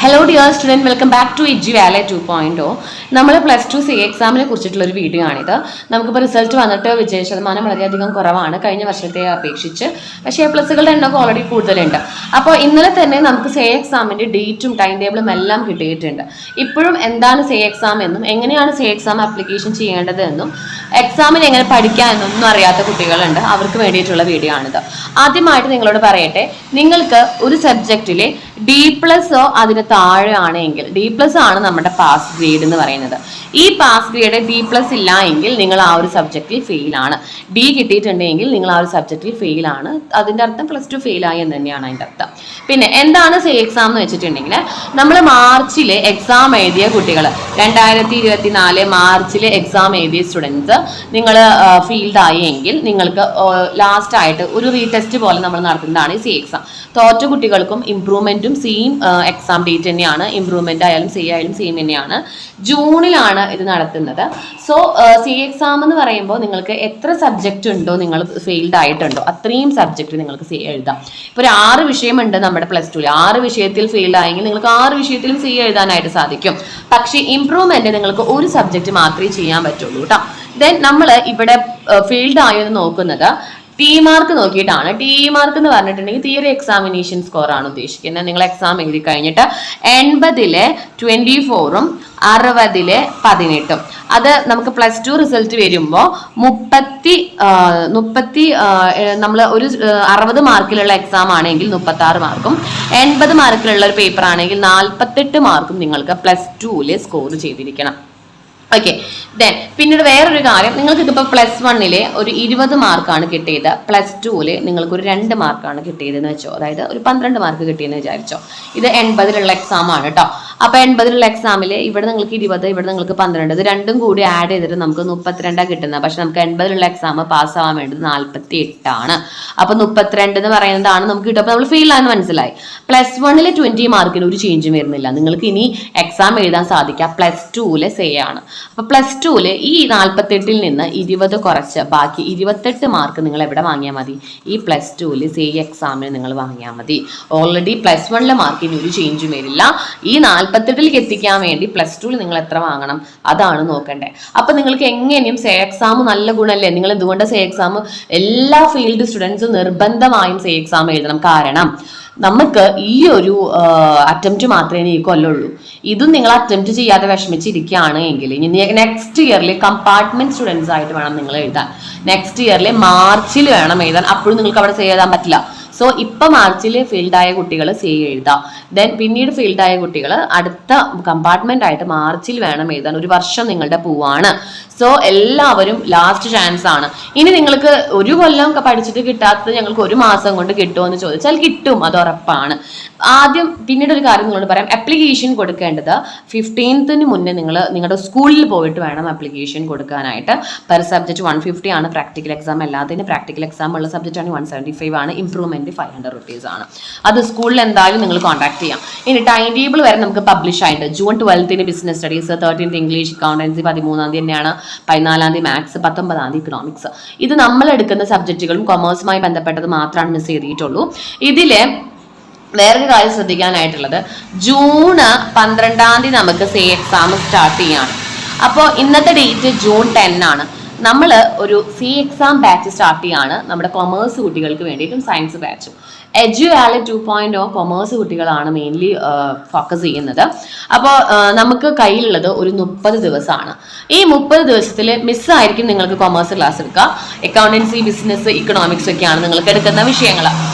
Hello dear student, welcome back to Edu Valley 2.0. നമ്മൾ +2 C എക്സാമിനെ കുറിച്ചിട്ടുള്ള ഒരു വീഡിയോ ആണിത്. നമുക്കിപ്പോൾ റിസൾട്ട് വന്നിട്ട് വിജയ ശതമാനം വളരെയധികം കുറവാണ് കഴിഞ്ഞ വർഷത്തെ അപേക്ഷിച്ച്. പക്ഷേ A+കളുടെ എണ്ണമൊക്കെ ഓൾറെഡി കൂടുതലുണ്ട്. അപ്പോൾ ഇന്നലെ തന്നെ നമുക്ക് സി എക്സാമിൻ്റെ ഡേറ്റും ടൈം ടേബിളും എല്ലാം കിട്ടിയിട്ടുണ്ട്. ഇപ്പോഴും എന്താണ് സി എക്സാം എന്നും എങ്ങനെയാണ് സി എക്സാം ആപ്ലിക്കേഷൻ ചെയ്യേണ്ടത് എന്നും എക്സാമിന് എങ്ങനെ പഠിക്കാം എന്നൊന്നും അറിയാത്ത കുട്ടികളുണ്ട്. അവർക്ക് വേണ്ടിയിട്ടുള്ള വീഡിയോ ആണിത്. ആദ്യമായിട്ട് നിങ്ങളോട് പറയട്ടെ, നിങ്ങൾക്ക് ഒരു സബ്ജക്റ്റിലെ D+ഓ അതിന് താഴെ ആണെങ്കിൽ D+ ആണ് നമ്മുടെ പാസ് ഗ്രേഡ് എന്ന് പറയുന്നത്. ഈ പാസ് ഗ്രേഡ് D+ ഇല്ല എങ്കിൽ നിങ്ങൾ ആ ഒരു സബ്ജക്റ്റിൽ ഫെയിൽ ആണ്. D കിട്ടിയിട്ടുണ്ടെങ്കിൽ നിങ്ങൾ ആ ഒരു സബ്ജക്റ്റിൽ ഫെയിൽ ആണ്. അതിൻ്റെ അർത്ഥം +2 ഫെയിൽ ആയി എന്ന് തന്നെയാണ് അതിൻ്റെ അർത്ഥം. പിന്നെ എന്താണ് സി എക്സാം എന്ന് വെച്ചിട്ടുണ്ടെങ്കിൽ, നമ്മൾ മാർച്ചിൽ എക്സാം എഴുതിയ കുട്ടികൾ 2024 മാർച്ചിൽ എക്സാം എഴുതിയ സ്റ്റുഡൻസ് നിങ്ങൾ ഫീൽഡ് ആയി എങ്കിൽ നിങ്ങൾക്ക് ലാസ്റ്റ് ആയിട്ട് ഒരു റീടെസ്റ്റ് പോലെ നമ്മൾ നടത്തുന്നതാണ് ഈ സി എക്സാം. തോറ്റ കുട്ടികൾക്കും ഇംപ്രൂവ്മെന്റും സെയിം എക്സാം ഡേറ്റ് തന്നെയാണ്. ഇംപ്രൂവ്മെന്റ് ആയാലും സി ആയാലും സെയിം തന്നെയാണ്. ജൂണിലാണ് ഇത് നടത്തുന്നത്. സോ സി എക്സാം എന്ന് പറയുമ്പോൾ നിങ്ങൾക്ക് എത്ര സബ്ജക്റ്റ് ഉണ്ടോ, നിങ്ങൾ ഫെയിൽഡ് ആയിട്ടുണ്ടോ അത്രയും സബ്ജക്റ്റ് നിങ്ങൾക്ക് എഴുതാം. ഇപ്പോൾ ഒരു 6 വിഷയമുണ്ട് നമ്മുടെ +2ൽ. 6 വിഷയത്തിൽ ഫെയിൽഡ് ആയെങ്കിൽ നിങ്ങൾക്ക് 6 വിഷയത്തിലും സി എഴുതാനായിട്ട് സാധിക്കും. പക്ഷേ ഇംപ്രൂവ്മെന്റ് നിങ്ങൾക്ക് ഒരു സബ്ജക്റ്റ് മാത്രമേ ചെയ്യാൻ പറ്റുള്ളൂ കേട്ടോ. ദെൻ നമ്മൾ ഇവിടെ ഫെയിൽഡ് ആയോ എന്ന് നോക്കുന്നത് ടി മാർക്ക് നോക്കിയിട്ടാണ്. ടി മാർക്ക് എന്ന് പറഞ്ഞിട്ടുണ്ടെങ്കിൽ തിയറി എക്സാമിനേഷൻ സ്കോർ ആണ് ഉദ്ദേശിക്കുന്നത്. നിങ്ങൾ എക്സാം എഴുതി കഴിഞ്ഞിട്ട് 80-ലെ 24ഉം 60-ലെ 18ഉം. അത് നമുക്ക് +2 റിസൾട്ട് വരുമ്പോൾ 30 നമ്മൾ ഒരു 60 മാർക്കിലുള്ള എക്സാം ആണെങ്കിൽ 36 മാർക്കും 80 മാർക്കിലുള്ള ഒരു പേപ്പർ ആണെങ്കിൽ 48 മാർക്കും നിങ്ങൾക്ക് +2ൽ സ്കോർ ചെയ്തിരിക്കണം. ഓക്കെ. ദെൻ പിന്നീട് വേറൊരു കാര്യം, നിങ്ങൾക്ക് ഇതിപ്പോൾ +1-ലെ ഒരു 20 മാർക്കാണ് കിട്ടിയത്, +2-ൽ നിങ്ങൾക്ക് ഒരു 2 മാർക്കാണ് കിട്ടിയതെന്ന് വെച്ചോ, അതായത് ഒരു 12 മാർക്ക് കിട്ടിയെന്ന് വിചാരിച്ചോ. ഇത് 80-ലുള്ള എക്സാം ആണ് കേട്ടോ. അപ്പോൾ 80-ലുള്ള എക്സാമിൽ ഇവിടെ നിങ്ങൾക്ക് 20, ഇവിടെ നിങ്ങൾക്ക് 12, ഇത് രണ്ടും കൂടി ആഡ് ചെയ്തിട്ട് നമുക്ക് 32 കിട്ടുന്നത്. പക്ഷെ നമുക്ക് 80-ലുള്ള എക്സാം പാസ്സാവാൻ വേണ്ടത് 48 ആണ്. അപ്പോൾ 32 എന്ന് പറയുന്നതാണ് നമുക്ക് കിട്ടും. അപ്പോൾ നമ്മൾ ഫെയിൽ ആണെന്ന് മനസ്സിലായി. +1-ലെ 20 മാർക്കിന് ഒരു ചേഞ്ചും വരുന്നില്ല. നിങ്ങൾക്ക് ഇനി എക്സാം എഴുതാൻ സാധിക്കുക +2-ലെ സേ ആണ്. അപ്പോൾ +2-ൽ ഈ 48-ൽ നിന്ന് 20 കുറച്ച് ബാക്കി 28 മാർക്ക് നിങ്ങൾ എവിടെ വാങ്ങിയാൽ മതി? ഈ +2-ൽ സി എക്സാമിന് നിങ്ങൾ വാങ്ങിയാൽ മതി. ഓൾറെഡി +1-ലെ മാർക്കിന് ഒരു ചേഞ്ചും വരില്ല. ഈ 48-ലേക്ക് എത്തിക്കാൻ വേണ്ടി +2-ൽ നിങ്ങൾ എത്ര വാങ്ങണം അതാണ് നോക്കണ്ടേ. അപ്പം നിങ്ങൾക്ക് എങ്ങനെയും സേ എക്സാം നല്ല ഗുണമല്ലേ? നിങ്ങൾ എന്തുകൊണ്ട് സേ എക്സാം എല്ലാ ഫീൽഡ് സ്റ്റുഡൻസും നിർബന്ധമായും സേ എക്സാം എഴുതണം. കാരണം നമുക്ക് ഈ ഒരു അറ്റംപ്റ്റ് മാത്രമേ ഈ കൊല്ലുള്ളൂ. ഇതും നിങ്ങൾ അറ്റംപ്റ്റ് ചെയ്യാതെ വിഷമിച്ചിരിക്കുകയാണ് എങ്കിൽ ഇനി നെക്സ്റ്റ് ഇയറിൽ കമ്പാർട്ട്മെന്റ് സ്റ്റുഡൻസ് ആയിട്ട് വേണം നിങ്ങൾ എഴുതാൻ. നെക്സ്റ്റ് ഇയറിൽ മാർച്ചിൽ വേണം എഴുതാൻ. അപ്പോഴും നിങ്ങൾക്ക് അവിടെ സേ എഴുതാൻ പറ്റില്ല. സോ ഇപ്പം മാർച്ചിൽ ഫെയിൽഡായ കുട്ടികൾ സേ എഴുതാം. ദെൻ പിന്നീട് ഫെയിൽഡായ കുട്ടികൾ അടുത്ത കമ്പാർട്ട്മെന്റ് ആയിട്ട് മാർച്ചിൽ വേണം എഴുതാൻ. ഒരു വർഷം നിങ്ങളുടെ പോവാണ്. സോ എല്ലാവരും ലാസ്റ്റ് ചാൻസ് ആണ്. ഇനി നിങ്ങൾക്ക് ഒരു കൊല്ലം പഠിച്ചിട്ട് കിട്ടാത്തത് ഞങ്ങൾക്ക് ഒരു മാസം കൊണ്ട് കിട്ടുമോ എന്ന് ചോദിച്ചാൽ കിട്ടും, അത് ഉറപ്പാണ്. ആദ്യം പിന്നീട് ഒരു കാര്യം നിങ്ങളോട് പറയാം, ആപ്ലിക്കേഷൻ കൊടുക്കേണ്ടത് 15-ന് മുന്നേ നിങ്ങൾ നിങ്ങളുടെ സ്കൂളിൽ പോയിട്ട് വേണം ആപ്ലിക്കേഷൻ കൊടുക്കാനായിട്ട്. പെർ സബ്ജക്റ്റ് 150 ആണ് പ്രാക്ടിക്കൽ എക്സാം. എല്ലാത്തിനും പ്രാക്ടിക്കൽ എക്സാം ഉള്ള സബ്ജക്റ്റ് ആണ് 175 ആണ്. ഇംപ്രൂവ്മെന്റ് 500 rupees ആണ്. അത് സ്കൂളിൽ എന്തായാലും നിങ്ങൾ കോൺടാക്ട് ചെയ്യാം. ഇനി ടൈം ടേബിൾ വരെ നമുക്ക് പബ്ലിഷ് ആയിട്ട് ജൂൺ 12-ന് business studies, 13th English, accountancy 13-ാം തീയതി തന്നെയാണ്, 14-ാം തീയതി മാത്സ്, 19-ാം തീയതി ഇക്കണോമിക്സ്. ഇത് നമ്മൾ എടുക്കുന്ന സബ്ജക്റ്റുകളും കൊമേഴ്സുമായി ബന്ധപ്പെട്ടത് മാത്രമാണ് മിസ് ചെയ്തിട്ടുള്ളൂ. ഇതില് വേറൊരു കാര്യം ശ്രദ്ധിക്കാനായിട്ടുള്ളത്, ജൂൺ 12-ാം തീയതി നമുക്ക് സേ എക്സാം സ്റ്റാർട്ട് ചെയ്യാണ്. അപ്പോൾ ഇന്നത്തെ ഡേറ്റ് ജൂൺ 10 ആണ്. നമ്മൾ ഒരു സി എക്സാം ബാച്ച് സ്റ്റാർട്ട് ചെയ്യാണ് നമ്മുടെ കൊമേഴ്സ് കുട്ടികൾക്ക് വേണ്ടിയിട്ടും സയൻസ് ബാച്ചും. എഡ്ജു വാലി 2.0 കൊമേഴ്സ് കുട്ടികളാണ് മെയിൻലി ഫോക്കസ് ചെയ്യുന്നത്. അപ്പോൾ നമുക്ക് കയ്യിലുള്ളത് ഒരു 30 ദിവസമാണ്. ഈ 30 ദിവസത്തിൽ മിസ്സായിരിക്കും നിങ്ങൾക്ക് കൊമേഴ്സ് ക്ലാസ് എടുക്കുക. അക്കൗണ്ടൻസി, ബിസിനസ്, ഇക്കണോമിക്സ് ഒക്കെയാണ് നിങ്ങൾക്ക് എടുക്കുന്ന വിഷയങ്ങൾ.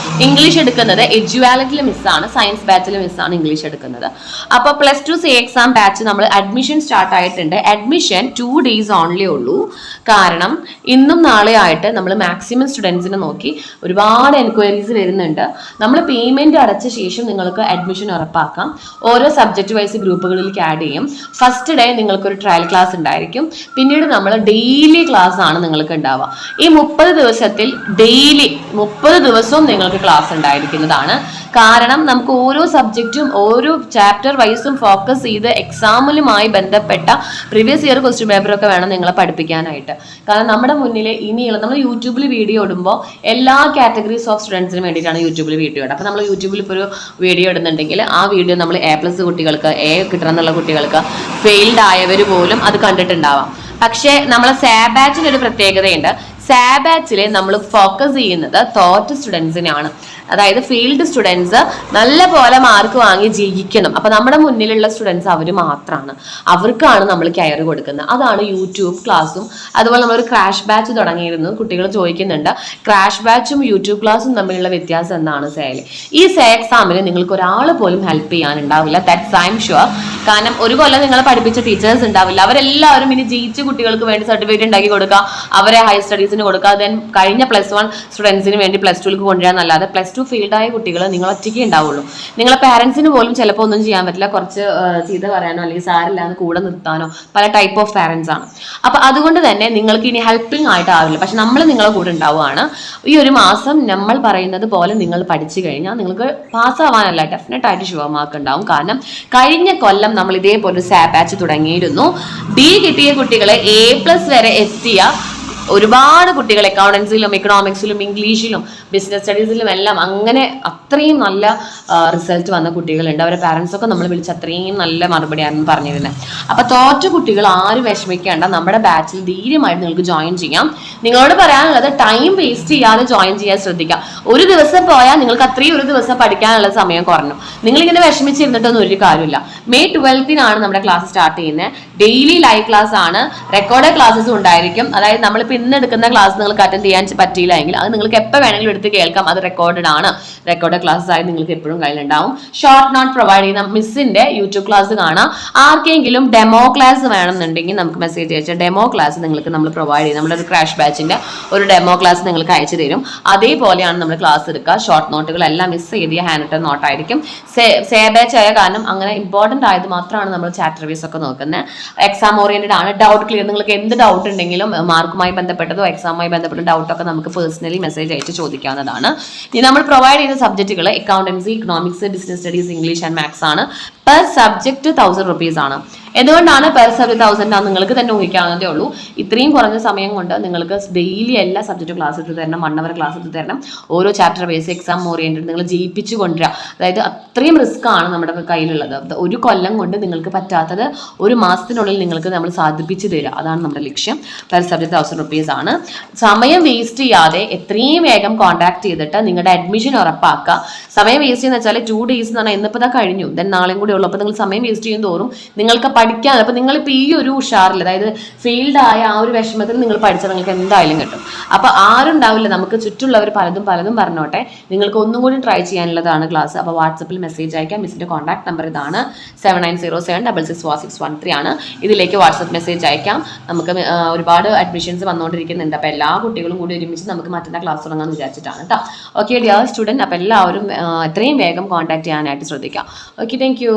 ഇംഗ്ലീഷ് എടുക്കുന്നത് എഡ്ജു വാലിറ്റിൽ മിസ്സാണ്, സയൻസ് ബാച്ചിൽ മിസ്സാണ് ഇംഗ്ലീഷ് എടുക്കുന്നത്. അപ്പോൾ +2 സി എക്സാം ബാച്ച് നമ്മൾ അഡ്മിഷൻ സ്റ്റാർട്ട് ആയിട്ടുണ്ട്. അഡ്മിഷൻ 2 days ഓൺലി ഉള്ളൂ. കാരണം ഇന്നും നാളെ ആയിട്ട് നമ്മൾ മാക്സിമം സ്റ്റുഡൻസിനെ നോക്കി ഒരുപാട് എൻക്വയറീസ് വരുന്നുണ്ട്. നമ്മൾ പേയ്മെന്റ് അടച്ച ശേഷം നിങ്ങൾക്ക് അഡ്മിഷൻ ഉറപ്പാക്കാം. ഓരോ സബ്ജക്റ്റ് വൈസ് ഗ്രൂപ്പുകളിലേക്ക് ആഡ് ചെയ്യും. ഫസ്റ്റ് ഡേ നിങ്ങൾക്കൊരു ട്രയൽ ക്ലാസ് ഉണ്ടായിരിക്കും. പിന്നീട് നമ്മൾ ഡെയിലി ക്ലാസ് ആണ് നിങ്ങൾക്ക് ഉണ്ടാവുക. ഈ 30 ദിവസത്തിൽ ഡെയിലി 30 ദിവസവും നിങ്ങൾക്ക് ക്ലാസ് ഉണ്ടായിരിക്കുന്നതാണ്. കാരണം നമുക്ക് ഓരോ സബ്ജക്റ്റും ഓരോ ചാപ്റ്റർ വൈസും ഫോക്കസ് ചെയ്ത് എക്സാമിലുമായി ബന്ധപ്പെട്ട പ്രീവിയസ് ഇയർ ക്വസ്റ്റ്യൻ പേപ്പറൊക്കെ വേണം നിങ്ങളെ പഠിപ്പിക്കാനായിട്ട്. കാരണം നമ്മുടെ മുന്നിൽ ഇനിയുള്ള നമ്മൾ യൂട്യൂബിൽ വീഡിയോ ഇടുമ്പോൾ എല്ലാ കാറ്റഗറീസ് ഓഫ് സ്റ്റുഡൻസിന് വേണ്ടിയിട്ടാണ് യൂട്യൂബിൽ വീഡിയോ ഇടുക. അപ്പോൾ നമ്മൾ യൂട്യൂബിൽ ഇപ്പോൾ ഒരു വീഡിയോ ഇടുന്നുണ്ടെങ്കിൽ ആ വീഡിയോ നമ്മൾ A+ കുട്ടികൾക്ക്, A കിട്ടണം എന്നുള്ള കുട്ടികൾക്ക്, ഫെയിൽഡ് ആയവർ പോലും അത് കണ്ടിട്ടുണ്ടാവാം. പക്ഷേ നമ്മളെ സാബാച്ചിന് ഒരു പ്രത്യേകതയുണ്ട്. സാബാച്ചിൽ നമ്മൾ ഫോക്കസ് ചെയ്യുന്നത് തോറ്റ സ്റ്റുഡൻസിനാണ്. അതായത് ഫീൽഡ് സ്റ്റുഡൻസ് നല്ല പോലെ മാർക്ക് വാങ്ങി ജയിക്കണം. അപ്പൊ നമ്മുടെ മുന്നിലുള്ള സ്റ്റുഡൻസ് അവർ മാത്രമാണ്, അവർക്കാണ് നമ്മൾ കെയർ കൊടുക്കുന്നത്. അതാണ് യൂട്യൂബ് ക്ലാസ്സും. അതുപോലെ നമ്മളൊരു ക്രാഷ് ബാച്ച് തുടങ്ങിയിരുന്നു. കുട്ടികൾ ചോദിക്കുന്നുണ്ട്, ക്രാഷ് ബാച്ചും യൂട്യൂബ് ക്ലാസ്സും തമ്മിലുള്ള വ്യത്യാസം എന്താണ് സേല്? ഈ എക്സാമിന് നിങ്ങൾക്ക് ഒരാൾ പോലും ഹെൽപ്പ് ചെയ്യാനുണ്ടാവില്ല. That's I am sure. കാരണം ഒരു കൊല്ലം നിങ്ങളെ പഠിപ്പിച്ച ടീച്ചേഴ്സ് ഉണ്ടാവില്ല. അവരെല്ലാവരും ഇനി ജയിച്ച കുട്ടികൾക്ക് വേണ്ടി സർട്ടിഫിക്കറ്റ് ഉണ്ടാക്കി കൊടുക്കുക, അവരെ ഹയർ സ്റ്റഡീസിന് കൊടുക്കുക, ദെൻ കഴിഞ്ഞ +1 സ്റ്റുഡൻസിന് വേണ്ടി +2ലേക്ക് കൊണ്ടുവരാന്നല്ലാതെ +2 ഫീൽഡായ കുട്ടികൾ നിങ്ങൾ ഒറ്റയ്ക്ക് ഉണ്ടാവുള്ളൂ. നിങ്ങളെ പാരന്റ്സിന് പോലും ചിലപ്പോൾ ഒന്നും ചെയ്യാൻ പറ്റില്ല. കുറച്ച് ചീത്ത പറയാനോ അല്ലെങ്കിൽ സാരില്ല എന്ന് കൂടെ നിർത്താനോ പല ടൈപ്പ് ഓഫ് പാരന്റ്സ് ആണ്. അപ്പൊ അതുകൊണ്ട് തന്നെ നിങ്ങൾക്ക് ഇനി ഹെൽപ്പിംഗ് ആയിട്ടാവില്ല. പക്ഷെ നമ്മൾ നിങ്ങളെ കൂടെ ഉണ്ടാവുകയാണ്. ഈ ഒരു മാസം നമ്മൾ പറയുന്നത് പോലെ നിങ്ങൾ പഠിച്ചു കഴിഞ്ഞാൽ നിങ്ങൾക്ക് പാസ്സാവാനല്ല, ഡെഫിനറ്റ് ആയിട്ട് ഷുവർ മാർക്ക് ഉണ്ടാവും. കാരണം കഴിഞ്ഞ കൊല്ലം നമ്മൾ ഇതേപോലെ സാബാച്ച് തുടങ്ങിയിരുന്നു. D കിട്ടിയ കുട്ടികളെ A+ വരെ എത്തിയ ഒരുപാട് കുട്ടികൾ അക്കൗണ്ടൻസിലും എക്കണോമിക്സിലും ഇംഗ്ലീഷിലും ബിസിനസ് സ്റ്റഡീസിലും എല്ലാം അങ്ങനെ അത്രയും നല്ല റിസൾട്ട് വന്ന കുട്ടികളുണ്ട്. അവരുടെ പാരൻസ് ഒക്കെ നമ്മൾ വിളിച്ച് അത്രയും നല്ല മറുപടിയായിരുന്നു പറഞ്ഞിരുന്നത്. അപ്പൊ തോറ്റ കുട്ടികൾ ആരും വിഷമിക്കേണ്ട, നമ്മുടെ ബാച്ചിൽ ധീര്യമായിട്ട് നിങ്ങൾക്ക് ജോയിൻ ചെയ്യാം. നിങ്ങളോട് പറയാനുള്ളത് ടൈം വേസ്റ്റ് ചെയ്യാതെ ജോയിൻ ചെയ്യാൻ ശ്രദ്ധിക്കാം. ഒരു ദിവസം പോയാൽ നിങ്ങൾക്ക് അത്രയും ഒരു ദിവസം പഠിക്കാനുള്ള സമയം കുറഞ്ഞു. നിങ്ങളിങ്ങനെ വിഷമിച്ചിരുന്നിട്ടൊന്നും ഒരു കാര്യമില്ല. May 12th നമ്മുടെ ക്ലാസ് സ്റ്റാർട്ട് ചെയ്യുന്നത്. ഡെയിലി ലൈവ് ക്ലാസ് ആണ്, റെക്കോർഡ് ക്ലാസ്സസും ഉണ്ടായിരിക്കും. അതായത് നമ്മളിപ്പോൾ ഇന്ന് എടുക്കുന്ന ക്ലാസ് നിങ്ങൾക്ക് അറ്റൻഡ് ചെയ്യാൻ പറ്റിയില്ല എങ്കിൽ അത് നിങ്ങൾക്ക് എപ്പോൾ വേണമെങ്കിലും എടുത്ത് കേൾക്കാം. അത് റെക്കോർഡഡ് ആണ്. റെക്കോർഡ് ക്ലാസ്സസ് ആയി നിങ്ങൾക്ക് എപ്പോഴും കയ്യിലുണ്ടാവും. ഷോർട്ട് നോട്ട് പ്രൊവൈഡ് ചെയ്യുന്ന മിസ്സിന്റെ യൂട്യൂബ് ക്ലാസ് കാണാം. ആർക്കെങ്കിലും ഡെമോ ക്ലാസ് വേണമെന്നുണ്ടെങ്കിൽ നമുക്ക് മെസ്സേജ് അയച്ചാൽ ഡെമോ ക്ലാസ് നിങ്ങൾക്ക് നമ്മൾ പ്രൊവൈഡ് ചെയ്യും. നമ്മുടെ ഒരു ക്രാഷ് ബാച്ചിന്റെ ഒരു ഡെമോ ക്ലാസ് നിങ്ങൾക്ക് അയച്ചു തരും. അതേപോലെയാണ് നമ്മൾ ക്ലാസ് എടുക്കുക. ഷോർട്ട് നോട്ടുകളെല്ലാം മിസ് ചെയ്തിയ ഹാൻഡ് റിട്ടൺ നോട്ടായിരിക്കും. ബാച്ച് ആയ കാരണം അങ്ങനെ ഇമ്പോർട്ടന്റ് ആയത് മാത്രമാണ് നമ്മൾ ചാപ്റ്റർ വൈസ് ഒക്കെ നോക്കുന്നത്. എക്സാം ഓറിയന്റഡ് ആണ്. ഡൗട്ട് ക്ലിയർ, നിങ്ങൾക്ക് എന്ത് ഡൗട്ട് ഉണ്ടെങ്കിലും മാർക്കുമായി ബന്ധപ്പെട്ടതോ എക്സാമുമായി ബന്ധപ്പെട്ട ഡൗട്ടൊക്കെ നമുക്ക് പേഴ്സണലി മെസ്സേജ് അയച്ച് ചോദിക്കാവുന്നതാണ്. ഇനി നമ്മൾ പ്രൊവൈഡ് ചെയ്യുന്ന സബ്ജക്റ്റുകൾ accountancy, economics, business studies, English and maths ആണ്. പെർ സബ്ജക്ട് 1000 rupees ആണ്. എന്തുകൊണ്ടാണ് പെർ സബ്ജക്ട് 1000 ആണ്? നിങ്ങൾക്ക് തന്നെ ഊഹിക്കാവുന്നതേ ഉള്ളൂ. ഇത്രയും കുറഞ്ഞ സമയം കൊണ്ട് നിങ്ങൾക്ക് ഡെയിലി എല്ലാ സബ്ജക്റ്റും ക്ലാസ് എടുത്ത് തരണം, 1 hour ക്ലാസ് എടുത്ത് തരണം. ഓരോ ചാപ്റ്റർ ബേസ് എക്സാം ഓറിയന്റഡ് നിങ്ങൾ ജയിപ്പിച്ചു കൊണ്ടുവരിക. അതായത് അത്രയും റിസ്ക് ആണ് നമ്മുടെ കയ്യിലുള്ളത്. ഒരു കൊല്ലം കൊണ്ട് നിങ്ങൾക്ക് പറ്റാത്തത് ഒരു മാസത്തിനുള്ളിൽ നിങ്ങൾക്ക് നമ്മൾ സാധിപ്പിച്ചു തരിക. അതാണ് നമ്മുടെ ലക്ഷ്യം. പെർ സബ്ജക്ട് 1000 rupees ആണ്. സമയം വേസ്റ്റ് ചെയ്യാതെ എത്രയും വേഗം കോൺടാക്ട് ചെയ്തിട്ട് നിങ്ങളുടെ അഡ്മിഷൻ ഉറപ്പാക്കുക. സമയം വേസ്റ്റ് ചെയ്യുന്ന വെച്ചാൽ 2 days എന്ന് പറഞ്ഞാൽ ഇന്നിപ്പോൾ കഴിഞ്ഞു, ദെൻ നാളെയും കൂടി ഉള്ളൂ. അപ്പോൾ നിങ്ങൾ സമയം വേസ്റ്റ് ചെയ്യും തോറും നിങ്ങൾക്ക് പഠിക്കാൻ, അപ്പോൾ നിങ്ങളിപ്പോൾ ഈ ഒരു ഉഷാറിൽ, അതായത് ഫെയിൽഡ് ആയ ആ ഒരു വിഷമത്തിൽ നിങ്ങൾ പഠിച്ചാൽ നിങ്ങൾക്ക് എന്തായാലും കിട്ടും. അപ്പോൾ ആരും ഉണ്ടാവില്ല, നമുക്ക് ചുറ്റുള്ളവർ പലതും പറഞ്ഞോട്ടെ. നിങ്ങൾക്ക് ഒന്നും കൂടി ട്രൈ ചെയ്യാനുള്ളതാണ് ക്ലാസ്. അപ്പോൾ വാട്സപ്പിൽ മെസ്സേജ് അയക്കാം. മിസ്സിൻ്റെ കോൺടാക്ട് നമ്പർ ഇതാണ്, 7907664613 ആണ്. ഇതിലേക്ക് വാട്സപ്പ് മെസ്സേജ് അയക്കാം. നമുക്ക് ഒരുപാട് അഡ്മിഷൻസ് വന്നുകൊണ്ടിരിക്കുന്നുണ്ട്. അപ്പോൾ എല്ലാ കുട്ടികളും കൂടി ഒരുമിച്ച് നമുക്ക് മറ്റന്നാൾ ക്ലാസ് തുടങ്ങാമെന്ന് വിചാരിച്ചിട്ടാണ് കേട്ടോ. ഓക്കെ ഡിയർ സ്റ്റുഡൻറ്റ്, അപ്പോൾ എല്ലാവരും എത്രയും വേഗം കോൺടാക്ട് ചെയ്യാനായിട്ട് ശ്രദ്ധിക്കാം. Okay, thank you.